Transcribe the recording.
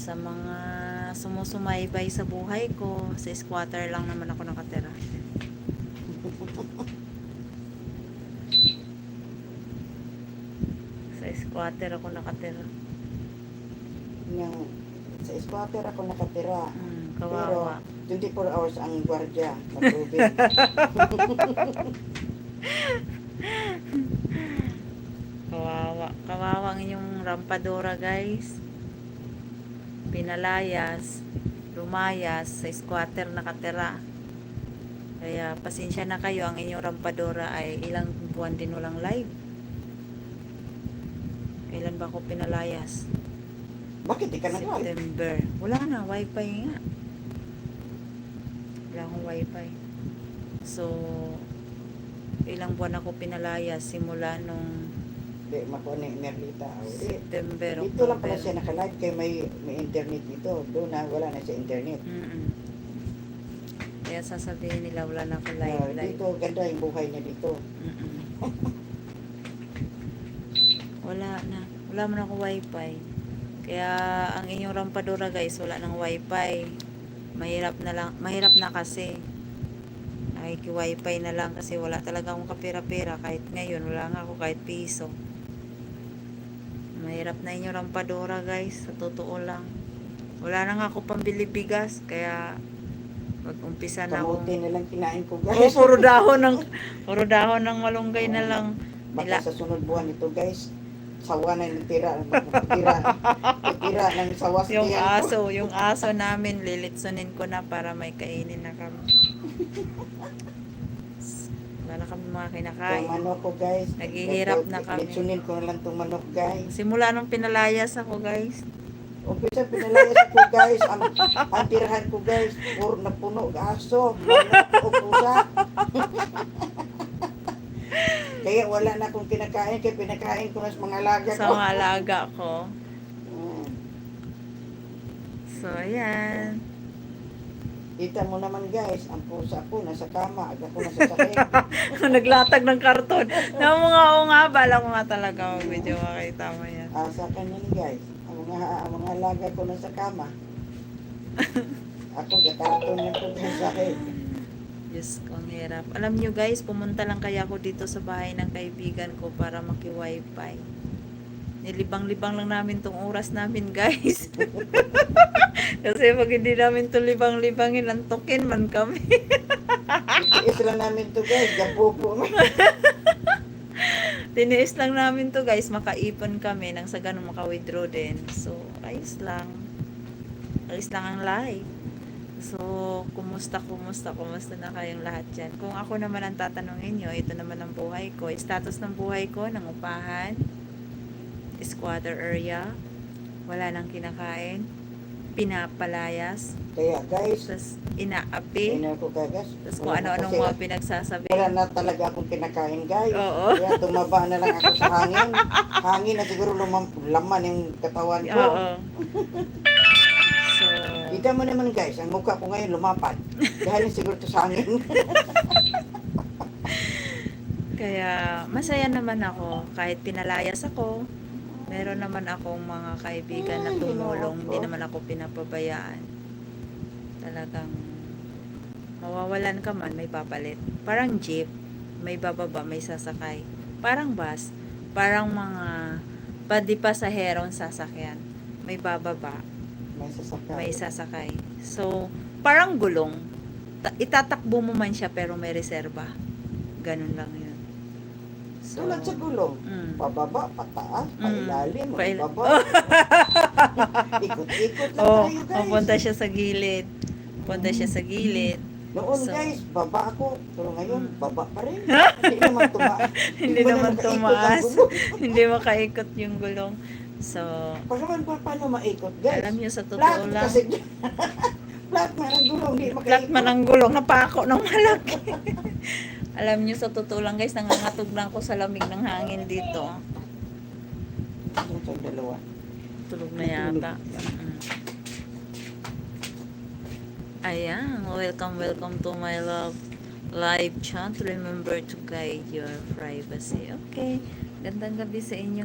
Sa mga sumusumaybay sa buhay ko, sa squatter lang naman ako nakatira. Sa squatter ako nakatira. Sa squatter ako nakatira. Kawawa. Pero 24 hours ang gwardiya. Matubig. Kawawa. Kawawa ang inyong rampadora, guys. Pinalayas, lumayas, sa squatter nakatira. Kaya pasensya na kayo, ang inyong rampadora ay ilang buwan din walang live. Kailan ba ako pinalayas? Bakit di ka nag-live? September. Wala na, wifi nga. Wala akong wifi. So, ilang buwan ako pinalayas simula nung Di, makuha ni Merlita. September, Dito lang pala October. siya naka-live kaya may internet dito. Doon na wala na siya internet. Kaya sasabihin nila wala na ako live. Dito ganda yung buhay niya dito. Wala na. Wala man ako wifi. Kaya ang inyong rampadora, guys, wala nang wifi. Mahirap na kasi. Naki-wifi na lang kasi wala talaga akong kapira-pira. Kahit ngayon, wala nga ako kahit piso. Mahirap na inyong rampadora, guys. Sa totoo lang. Wala na nga ako pambili bigas. Kaya mag-umpisa na ako. Kamuti na lang kinain ko, Oh, guys. puro dahon ng malunggay na lang. Baka sa sunod buwan ito, guys, sawa na yung tira ng sawas Yung aso namin, lilitsunin ko na para may kainin na kami. Wala na kami mga kinakain. Itong manok ko, guys. Naghihirap na kami. Litsunin ko na lang itong manok, guys. Simula nung pinalayas ako, guys. Umpisa pinalayas ko, guys. Ang tirahan ko, guys, puro na puno, aso, manok, o pusa. Kaya wala na akong kinakain, kaya pinakain ko na sa mga alaga ko. Sa mga alaga ko. Mm. So, ayan. Kita mo naman, guys, ang pusa ko nasa kama, aga ko nasa sakit. Naglatag ng karton. Oo nga, bala ko nga talaga mag-video, makita mo yan. Asa ka niyan, guys. Ang mga alaga ko nasa kama. Ako, gakarton niya ko sa sakit. Diyos ko, ang hirap. Alam nyo, guys, pumunta lang kaya ako dito sa bahay ng kaibigan ko para maki-wifi. Nilibang-libang lang namin tong oras namin, guys. Kasi pag hindi namin to libang-libangin, antukin man kami. Itiis lang namin to, guys. Gapupo. Tiniis lang namin to, guys. Makaipon kami nang sa ganun maka-withdraw din. So, ayos lang. Ayos lang ang live. So, kumusta na kayong lahat dyan? Kung ako naman ang tatanungin nyo, ito naman ang buhay ko. Status ng buhay ko, ng upahan, squatter area, wala nang kinakain, pinapalayas, Kaya, guys, tapos inaapi, ko guys. tapos kung ano-anong mga pinagsasabi. Wala na talaga akong kinakain, guys. Oo. Kaya tumaba na lang ako sa hangin. Hangin na siguro laman yung katawan ko. Oo. So, Kita mo naman, guys, ang mukha ko ngayon lumapad. Dahil siguro to sa hangin. kaya masaya naman ako kahit pinalayas ako. Meron naman akong mga kaibigan na tumulong, hindi naman ako pinapabayaan. Talagang mawawalan ka man, may papalit. Parang jeep, may bababa, may sasakay. Parang bus, parang mga padi pasaherong sasakyan. May bababa, May sasakay. may sasakay. So, parang gulong. Itatakbo mo man siya pero may reserba. Ganun lang yun. So, Tulad sa gulong. Pababa, pataas, pailalim, pababa. Ikot-ikot lang Oh, tayo, guys. pupunta siya sa gilid. Punta siya sa gilid. Noon, So, guys, baba ako. Pero ngayon, baba pa rin. Hindi naman tumaas. Hindi ba naman na makaikot ang tumaas. gulong? Hindi makaikot yung gulong. So, Paano maikot, guys? alam niyo sa Flat totoo lang, kasi. Flat man ang gulong, di makaikot. flat man ang gulong, napako ng malaki. Alam niyo sa totoo lang, guys, nangangatog lang ko sa lamig ng hangin dito. Yung sa dalawa. Tulog na yata. Ayan, welcome to my live chat. Remember to guide your privacy. Okay, gandang gabi sa inyo.